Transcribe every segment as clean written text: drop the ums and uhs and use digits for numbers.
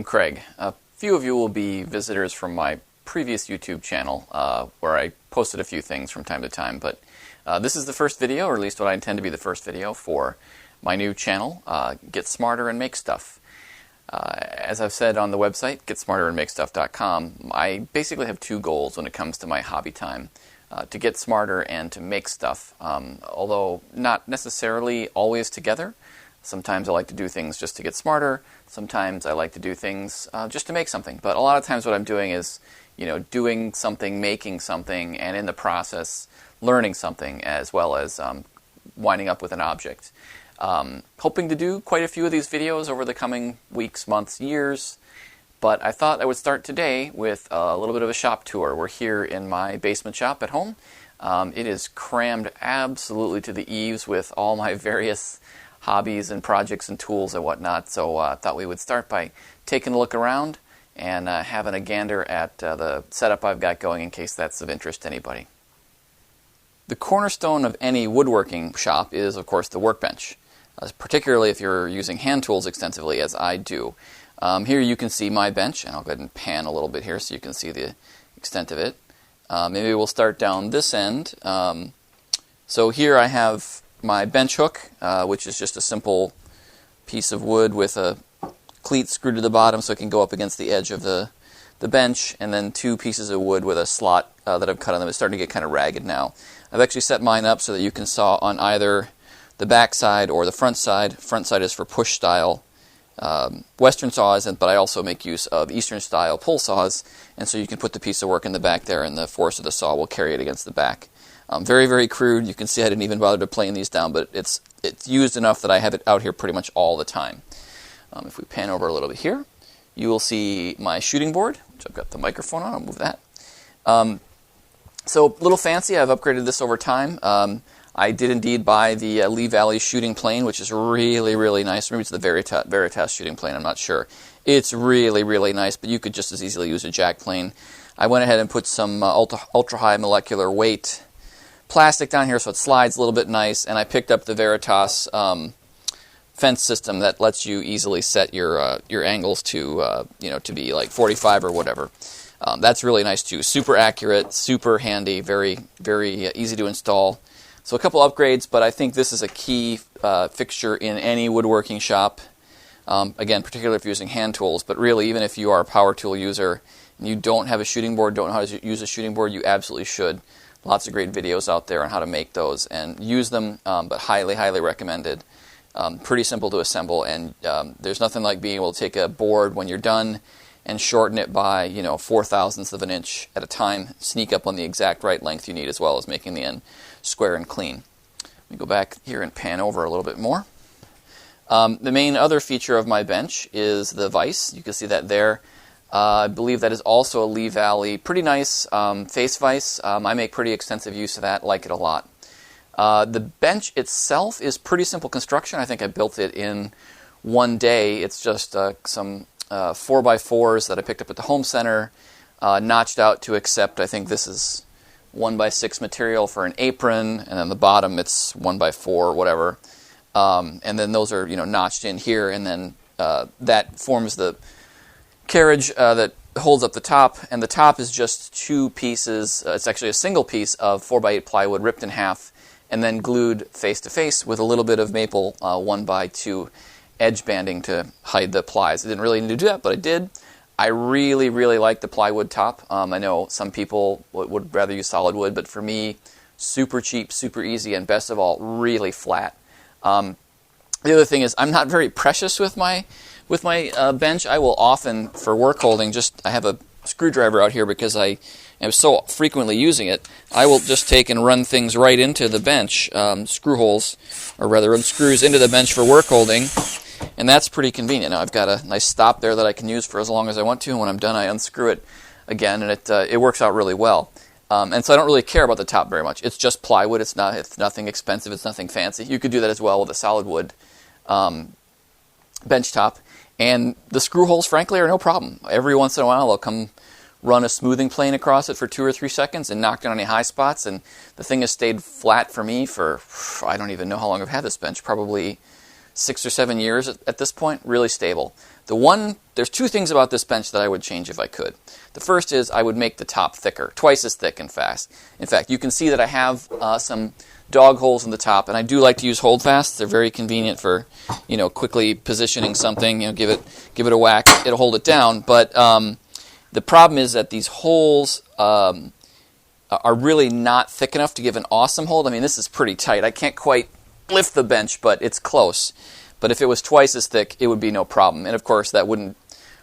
I'm Craig. A few of you will be visitors from my previous YouTube channel where I posted a few things from time to time, but this is the first video, or at least what I intend to be the first video for my new channel, Get Smarter and Make Stuff. As I've said on the website, getsmarterandmakestuff.com, I basically have two goals when it comes to my hobby time. To get smarter and to make stuff, although not necessarily always together. Sometimes I like to do things just to get smarter. Sometimes I like to do things just to make something. But a lot of times what I'm doing is, doing something, making something, and in the process learning something as well as winding up with an object. Hoping to do quite a few of these videos over the coming weeks, months, years. But I thought I would start today with a little bit of a shop tour. We're here in my basement shop at home. It is crammed absolutely to the eaves with all my various hobbies and projects and tools and whatnot. So I thought we would start by taking a look around and having a gander at the setup I've got going in case that's of interest to anybody. The cornerstone of any woodworking shop is, of course, the workbench, particularly if you're using hand tools extensively, as I do. Here you can see my bench, and I'll go ahead and pan a little bit here so you can see the extent of it. Maybe we'll start down this end. So here I have my bench hook, which is just a simple piece of wood with a cleat screwed to the bottom so it can go up against the edge of the bench, and then two pieces of wood with a slot that I've cut on them. It's starting to get kind of ragged now. I've actually set mine up so that you can saw on either the back side or the front side. Front side is for push style Western saws, but I also make use of Eastern style pull saws, and so you can put the piece of work in the back there and the force of the saw will carry it against the back. Very, very crude. You can see I didn't even bother to plane these down, but it's used enough that I have it out here pretty much all the time. If we pan over a little bit here, you will see my shooting board, which I've got the microphone on. I'll move that. So a little fancy. I've upgraded this over time. I did indeed buy the Lee Valley shooting plane, which is really, really nice. Maybe it's the Veritas shooting plane, I'm not sure. It's really, really nice, but you could just as easily use a jack plane. I went ahead and put some ultra-high molecular weight plastic down here so it slides a little bit nice, and I picked up the Veritas fence system that lets you easily set your angles to to be like 45 or whatever. That's really nice too. Super accurate, super handy, very, very easy to install. So a couple upgrades, but I think this is a key fixture in any woodworking shop. Again, particularly if you're using hand tools, but really even if you are a power tool user and you don't have a shooting board, don't know how to use a shooting board, you absolutely should. Lots of great videos out there on how to make those and use them, but highly, highly recommended. Pretty simple to assemble, and there's nothing like being able to take a board when you're done and shorten it by 4/1000ths of an inch at a time, sneak up on the exact right length you need, as well as making the end square and clean. Let me go back here and pan over a little bit more. The main other feature of my bench is the vise. You can see that there. I believe that is also a Lee Valley, pretty nice face vise. I make pretty extensive use of that, like it a lot. The bench itself is pretty simple construction. I think I built it in one day. It's just some 4x4s that I picked up at the home center, notched out to accept, I think this is 1x6 material for an apron, and then the bottom it's 1x4, whatever. And then those are notched in here, and then that forms the carriage that holds up the top, and the top is just two pieces. It's actually a single piece of 4x8 plywood ripped in half and then glued face to face with a little bit of maple 1x2 edge banding to hide the plies. I didn't really need to do that, but I did. I really, really like the plywood top. I know some people would rather use solid wood, but for me, super cheap, super easy, and best of all, really flat. The other thing is I'm not very precious with my bench. I will often, for work holding, I have a screwdriver out here because I am so frequently using it. I will just take and run things right into the bench, screw holes, or rather run screws into the bench for work holding. And that's pretty convenient. Now I've got a nice stop there that I can use for as long as I want to, and when I'm done I unscrew it again, and it works out really well. And so I don't really care about the top very much. It's just plywood. It's nothing expensive. It's nothing fancy. You could do that as well with a solid wood bench top. And the screw holes, frankly, are no problem. Every once in a while I'll come run a smoothing plane across it for 2 or 3 seconds and knock down any high spots, and the thing has stayed flat for me for, I don't even know how long I've had this bench, probably 6 or 7 years at this point. Really stable. There's two things about this bench that I would change if I could. The first is I would make the top thicker, twice as thick, in fact. You can see that I have some dog holes in the top, and I do like to use holdfasts. They're very convenient for, quickly positioning something. Give it a whack, it'll hold it down. But the problem is that these holes are really not thick enough to give an awesome hold. I mean, this is pretty tight. I can't quite lift the bench, but it's close. But if it was twice as thick, it would be no problem. And of course, that wouldn't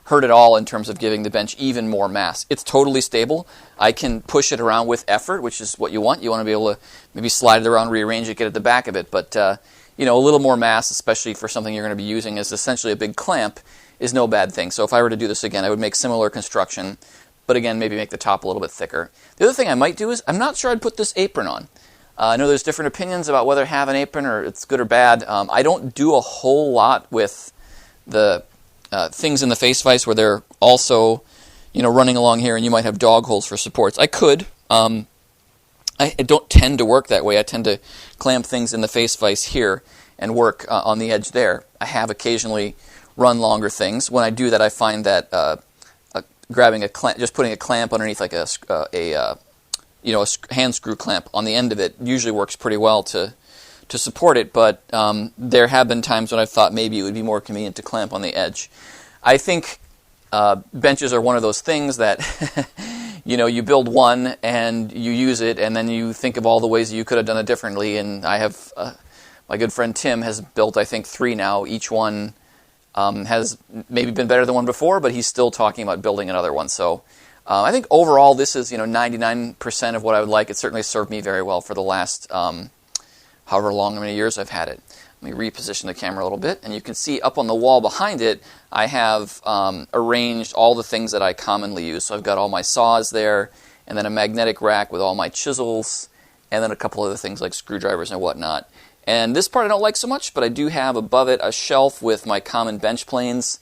hurt at all in terms of giving the bench even more mass. It's totally stable. I can push it around with effort, which is what you want. You want to be able to maybe slide it around, rearrange it, get at the back of it. But a little more mass, especially for something you're going to be using as essentially a big clamp, is no bad thing. So if I were to do this again, I would make similar construction, but again, maybe make the top a little bit thicker. The other thing I might do is, I'm not sure I'd put this apron on. I know there's different opinions about whether to have an apron or it's good or bad. I don't do a whole lot with the things in the face vise where they're also, running along here, and you might have dog holes for supports. I could. I don't tend to work that way. I tend to clamp things in the face vise here and work on the edge there. I have occasionally run longer things. When I do that, I find that grabbing a clamp, just putting a clamp underneath like a hand screw clamp on the end of it usually works pretty well to support it, but there have been times when I've thought maybe it would be more convenient to clamp on the edge. I think benches are one of those things that you build one and you use it, and then you think of all the ways you could have done it differently. And I have my good friend Tim has built, I think, 3 now. Each one has maybe been better than one before, but he's still talking about building another one. So I think overall this is 99% of what I would like. It certainly served me very well for the last however many years I've had it. Let me reposition the camera a little bit, and you can see up on the wall behind it, I have arranged all the things that I commonly use. So I've got all my saws there, and then a magnetic rack with all my chisels, and then a couple other things like screwdrivers and whatnot. And this part I don't like so much, but I do have above it a shelf with my common bench planes.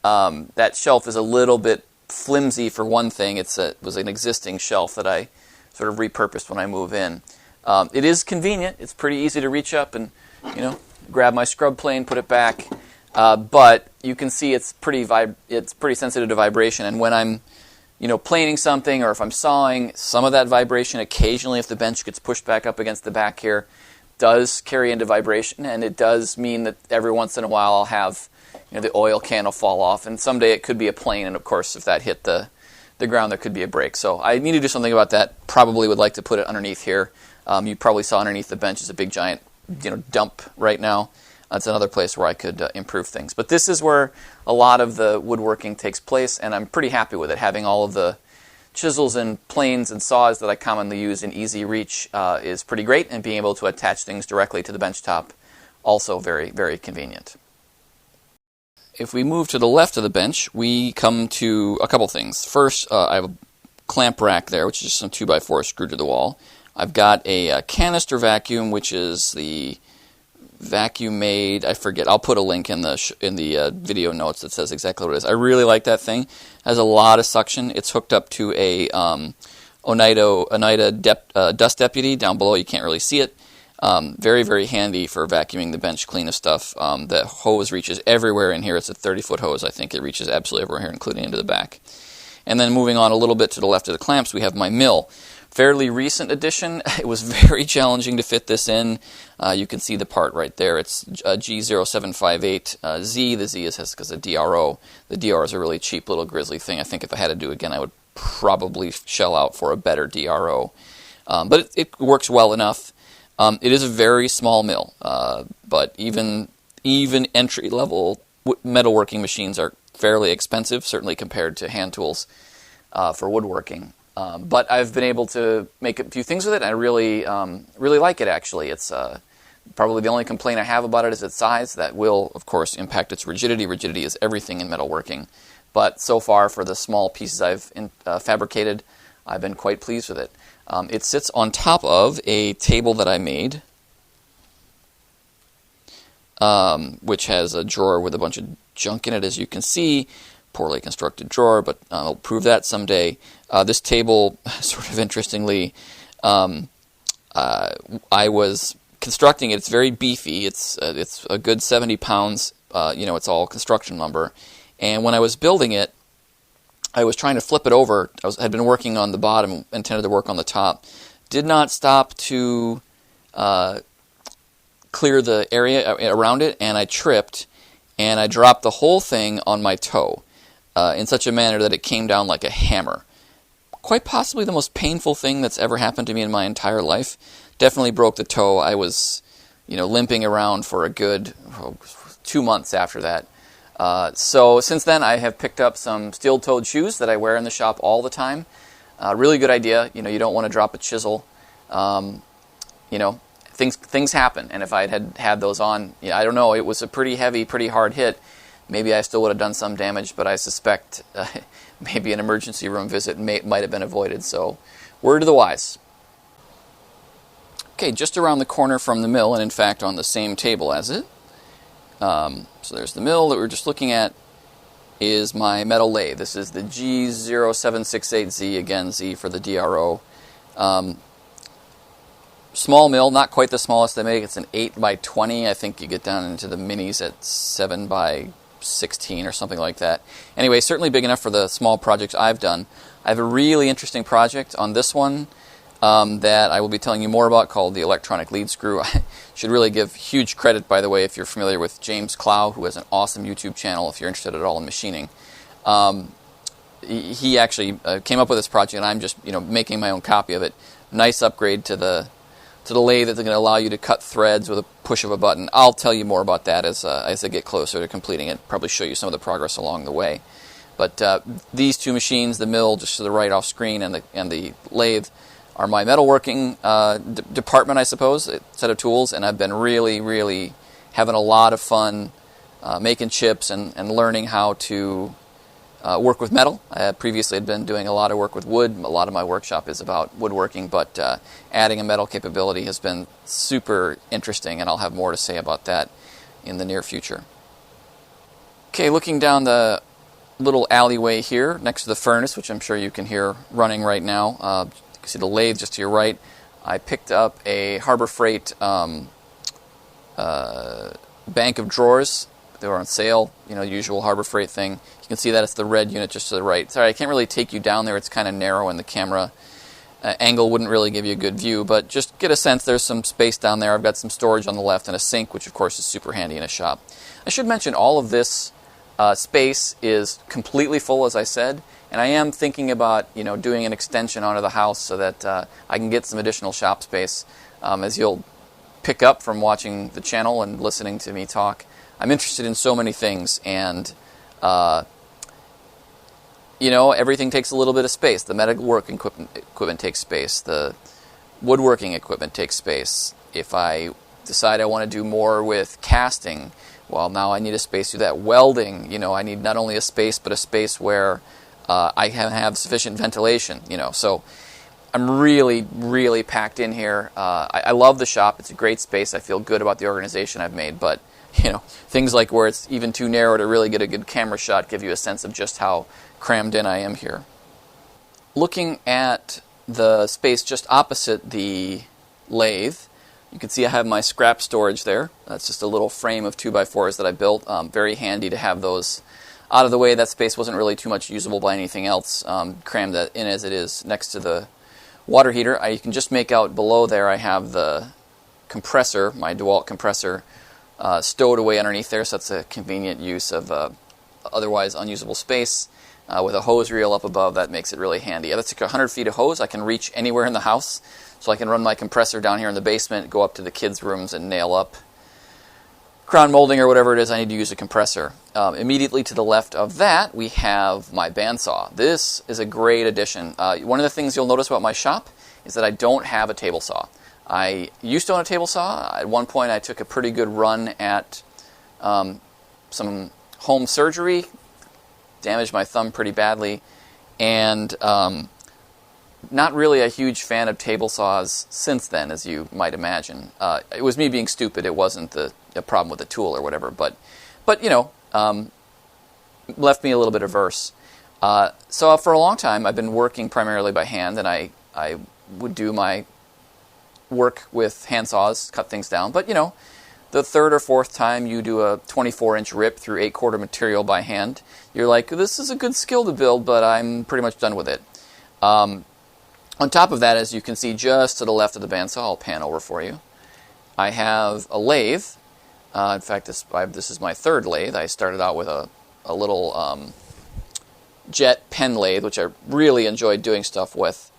That shelf is a little bit flimsy for one thing. It was an existing shelf that I sort of repurposed when I move in. It is convenient. It's pretty easy to reach up and grab my scrub plane, put it back. But you can see it's pretty sensitive to vibration. And when I'm planing something, or if I'm sawing, some of that vibration occasionally, if the bench gets pushed back up against the back here, does carry into vibration, and it does mean that every once in a while I'll have the oil can will fall off, and someday it could be a plane, and of course if that hit the ground there could be a break. So I need to do something about that. Probably would like to put it underneath here. You probably saw underneath the bench is a big giant dump right now. That's another place where I could improve things. But this is where a lot of the woodworking takes place, and I'm pretty happy with it. Having all of the chisels and planes and saws that I commonly use in easy reach is pretty great, and being able to attach things directly to the bench top, also very, very convenient. If we move to the left of the bench, we come to a couple things. First, I have a clamp rack there, which is just some 2x4 screwed to the wall. I've got a Canister Vacuum, which is the vacuum made, I forget, I'll put a link in the video notes that says exactly what it is. I really like that thing. It has a lot of suction. It's hooked up to a Oneida Dust Deputy down below. You can't really see it. Very, very handy for vacuuming the bench clean of stuff. The hose reaches everywhere in here. It's a 30-foot hose. I think it reaches absolutely everywhere here, including into the back. And then moving on a little bit to the left of the clamps, we have my mill. Fairly recent addition. It was very challenging to fit this in. You can see the part right there. It's G0758Z. The Z is because of DRO. The DRO is a really cheap little grizzly thing. I think if I had to do it again, I would probably shell out for a better DRO. But it works well enough. It is a very small mill, but even entry-level metalworking machines are fairly expensive, certainly compared to hand tools for woodworking. But I've been able to make a few things with it, and I really like it, actually. It's probably the only complaint I have about it is its size. That will, of course, impact its rigidity. Rigidity is everything in metalworking. But so far, for the small pieces I've fabricated, I've been quite pleased with it. It sits on top of a table that I made, which has a drawer with a bunch of junk in it, as you can see. Poorly constructed drawer, but I'll prove that someday. This table, sort of interestingly, I was constructing it. It's very beefy. It's a good 70 pounds. It's all construction lumber, And when I was building it, I was trying to flip it over. Had been working on the bottom, intended to work on the top. Did not stop to clear the area around it, and I tripped, and I dropped the whole thing on my toe in such a manner that it came down like a hammer. Quite possibly the most painful thing that's ever happened to me in my entire life. Definitely broke the toe. I was, limping around for a good 2 months after that. So since then, I have picked up some steel-toed shoes that I wear in the shop all the time. Really good idea. You don't want to drop a chisel. Things happen, and if I had those on, I don't know. It was a pretty heavy, pretty hard hit. Maybe I still would have done some damage, but I suspect maybe an emergency room visit might have been avoided. So, word to the wise. Okay, just around the corner from the mill, and in fact on the same table as it. So there's the mill that we were just looking at, is my metal lathe. This is the G0768Z, again, Z for the DRO. Small mill, not quite the smallest they make. It's an 8x20. I think you get down into the minis at 7x16 or something like that. Anyway, certainly big enough for the small projects I've done. I have a really interesting project on this one that I will be telling you more about, called the electronic lead screw. I should really give huge credit, by the way, if you're familiar with James Clow, who has an awesome YouTube channel if you're interested at all in machining. He actually came up with this project, and I'm just making my own copy of it. Nice upgrade to the lathe that's going to allow you to cut threads with a push of a button. I'll tell you more about that as I get closer to completing it. Probably show you some of the progress along the way. But these two machines, the mill just to the right off screen and the lathe, are my metalworking department, I suppose, set of tools. And I've been really, really having a lot of fun making chips and learning how to work with metal. I previously had been doing a lot of work with wood. A lot of my workshop is about woodworking, but adding a metal capability has been super interesting, and I'll have more to say about that in the near future. Okay, looking down the little alleyway here next to the furnace, which I'm sure you can hear running right now. You can see the lathe just to your right. I picked up a Harbor Freight bank of drawers. They were on sale, usual Harbor Freight thing. You can see that it's the red unit just to the right. Sorry, I can't really take you down there. It's kind of narrow, and the camera angle wouldn't really give you a good view. But just get a sense there's some space down there. I've got some storage on the left and a sink, which of course is super handy in a shop. I should mention all of this space is completely full, as I said. And I am thinking about doing an extension onto the house so that I can get some additional shop space. As you'll pick up from watching the channel and listening to me talk, I'm interested in so many things, and everything takes a little bit of space. The metalworking equipment takes space. The woodworking equipment takes space. If I decide I want to do more with casting, well, now I need a space to do that. Welding, I need not only a space, but a space where I can have sufficient ventilation. So I'm really, really packed in here. I love the shop. It's a great space. I feel good about the organization I've made, but things like where it's even too narrow to really get a good camera shot give you a sense of just how crammed in I am here. Looking at the space just opposite the lathe, you can see I have my scrap storage there. That's just a little frame of 2x4s that I built. Very handy to have those out of the way. That space wasn't really too much usable by anything else. Crammed that in as it is next to the water heater. You can just make out below there I have the compressor, my Dewalt compressor, stowed away underneath there, so that's a convenient use of otherwise unusable space. With a hose reel up above, that makes it really handy. That's like 100 feet of hose. I can reach anywhere in the house, so I can run my compressor down here in the basement, go up to the kids' rooms, and nail up crown molding or whatever it is I need to use a compressor. Immediately to the left of that, we have my bandsaw. This is a great addition. One of the things you'll notice about my shop is that I don't have a table saw. I used to own a table saw. At one point, I took a pretty good run at some home surgery, damaged my thumb pretty badly, and not really a huge fan of table saws since then, as you might imagine. It was me being stupid. It wasn't the problem with the tool or whatever, but left me a little bit averse. So for a long time, I've been working primarily by hand, and I would do my work with hand saws, cut things down. But, the third or fourth time you do a 24-inch rip through 8-quarter material by hand, you're like, this is a good skill to build, but I'm pretty much done with it. On top of that, as you can see just to the left of the bandsaw, I'll pan over for you, I have a lathe. In fact, this is my third lathe. I started out with a little jet pen lathe, which I really enjoyed doing stuff with.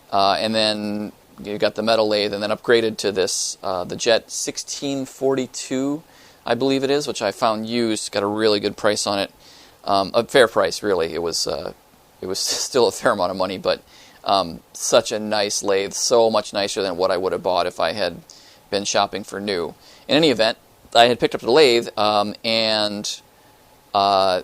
And then you got the metal lathe, and then upgraded to this, the Jet 1642, I believe it is, which I found used. Got a really good price on it. A fair price, really. It was still a fair amount of money, but such a nice lathe, so much nicer than what I would have bought if I had been shopping for new. In any event, I had picked up the lathe, and a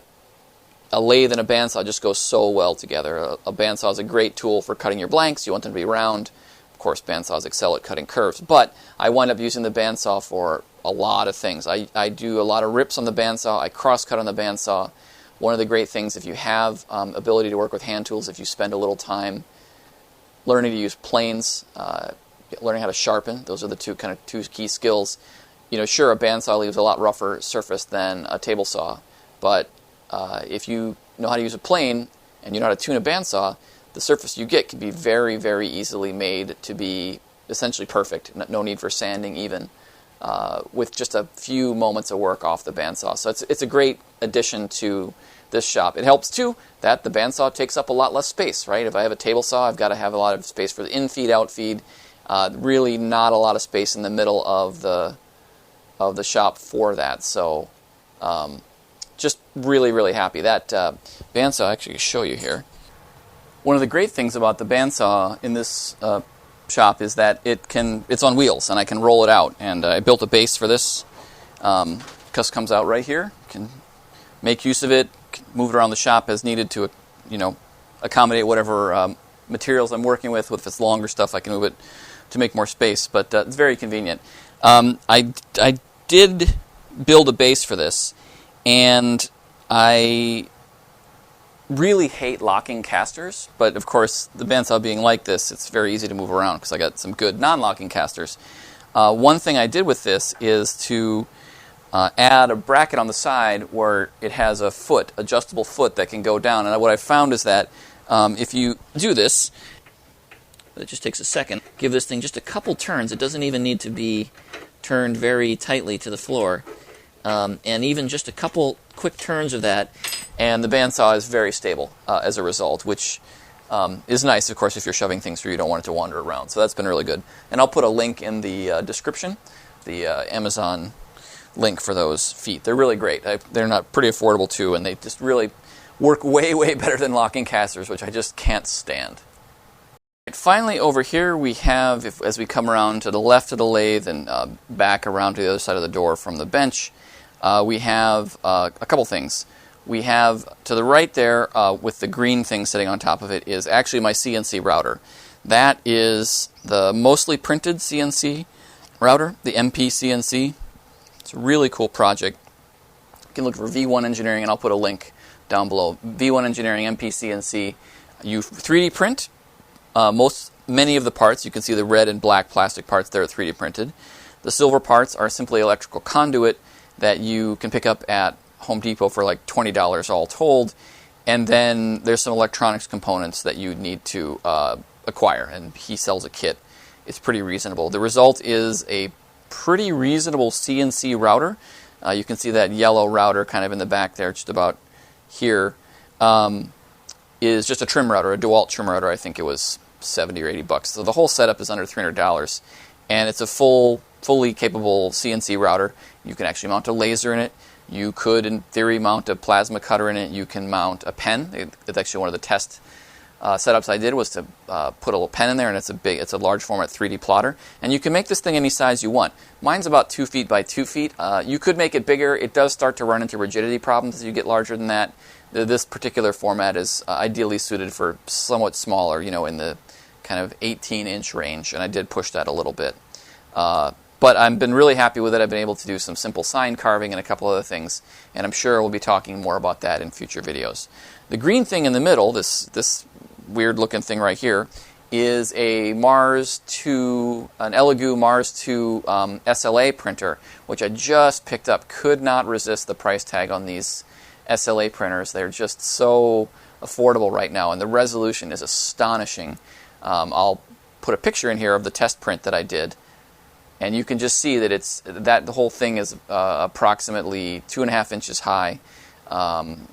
lathe and a bandsaw just go so well together. A bandsaw is a great tool for cutting your blanks. You want them to be round. Of course, bandsaws excel at cutting curves, but I wind up using the bandsaw for a lot of things. I do a lot of rips on the bandsaw. I cross-cut on the bandsaw. One of the great things, if you have ability to work with hand tools, if you spend a little time learning to use planes, learning how to sharpen, those are the two key skills. You know, sure, a bandsaw leaves a lot rougher surface than a table saw, but if you know how to use a plane and you know how to tune a bandsaw, the surface you get can be very, very easily made to be essentially perfect. No need for sanding even, with just a few moments of work off the bandsaw. So it's a great addition to this shop. It helps too that the bandsaw takes up a lot less space, right? If I have a table saw, I've got to have a lot of space for the in-feed, out-feed. Really not a lot of space in the middle of the shop for that. So just really, really happy. That bandsaw, I actually show you here. One of the great things about the bandsaw in this shop is that it's on wheels, and I can roll it out. And I built a base for this. Just comes out right here. Can make use of it, move it around the shop as needed to, accommodate whatever materials I'm working with. If it's longer stuff, I can move it to make more space. But it's very convenient. I did build a base for this, and I really hate locking casters, but of course, the bandsaw being like this, it's very easy to move around because I got some good non-locking casters. One thing I did with this is to add a bracket on the side where it has a foot, adjustable foot that can go down. And what I found is that if you do this, it just takes a second, give this thing just a couple turns. It doesn't even need to be turned very tightly to the floor. And even just a couple quick turns of that, and the bandsaw is very stable as a result, which is nice, of course, if you're shoving things through, you don't want it to wander around. So that's been really good. And I'll put a link in the description, the Amazon link for those feet. They're really great. They're not pretty affordable, too, and they just really work way, way better than locking casters, which I just can't stand. Finally, over here we have, as we come around to the left of the lathe and back around to the other side of the door from the bench, we have a couple things. We have to the right there, with the green thing sitting on top of it, is actually my CNC router. That is the mostly printed CNC router, the MPCNC. It's a really cool project. You can look for V1 Engineering, and I'll put a link down below. V1 Engineering, MPCNC. You 3D print many of the parts. You can see the red and black plastic parts there are 3D printed. The silver parts are simply electrical conduit that you can pick up at Home Depot for like $20 all told, and then there's some electronics components that you need to acquire, and he sells a kit. It's pretty reasonable. The result is a pretty reasonable CNC router. You can see that yellow router kind of in the back there, just about here, is just a trim router, a Dewalt trim router. I think it was $70 or $80. So the whole setup is under $300, and it's a fully capable CNC router. You can actually mount a laser in it. You could, in theory, mount a plasma cutter in it. You can mount a pen. It's actually one of the test setups I did was to put a little pen in there, and it's a large format 3D plotter. And you can make this thing any size you want. Mine's about 2 feet by 2 feet. You could make it bigger. It does start to run into rigidity problems as you get larger than that. This particular format is ideally suited for somewhat smaller, in the kind of 18-inch range, and I did push that a little bit. But I've been really happy with it. I've been able to do some simple sign carving and a couple other things, and I'm sure we'll be talking more about that in future videos. The green thing in the middle, this weird-looking thing right here, is a Mars 2, an Elegu Mars 2 SLA printer, which I just picked up. Could not resist the price tag on these SLA printers. They're just so affordable right now, and the resolution is astonishing. I'll put a picture in here of the test print that I did, and you can just see that the whole thing is approximately 2.5 inches high,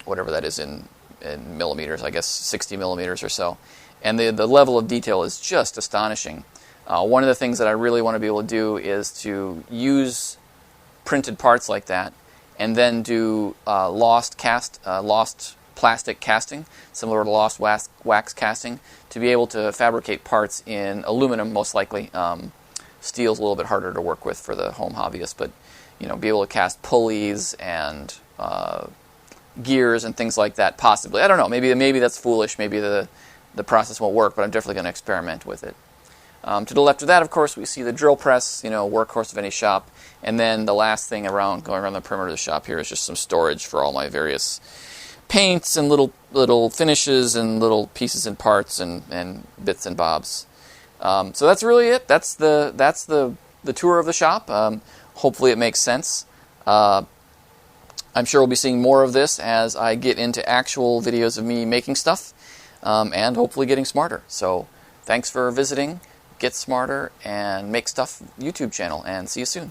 whatever that is in millimeters, I guess 60 millimeters or so. And the level of detail is just astonishing. One of the things that I really want to be able to do is to use printed parts like that and then do lost plastic casting, similar to lost wax casting, to be able to fabricate parts in aluminum, most likely. Steel's a little bit harder to work with for the home hobbyist, but be able to cast pulleys and gears and things like that, possibly. I don't know. Maybe that's foolish. Maybe the process won't work, but I'm definitely going to experiment with it. To the left of that, of course, we see the drill press, workhorse of any shop. And then the last thing going around the perimeter of the shop here is just some storage for all my various paints and little finishes and little pieces and parts and bits and bobs. So that's really it. That's the tour of the shop. Hopefully it makes sense. I'm sure we'll be seeing more of this as I get into actual videos of me making stuff, and hopefully getting smarter. So thanks for visiting. Get Smarter and Make Stuff YouTube channel, and see you soon.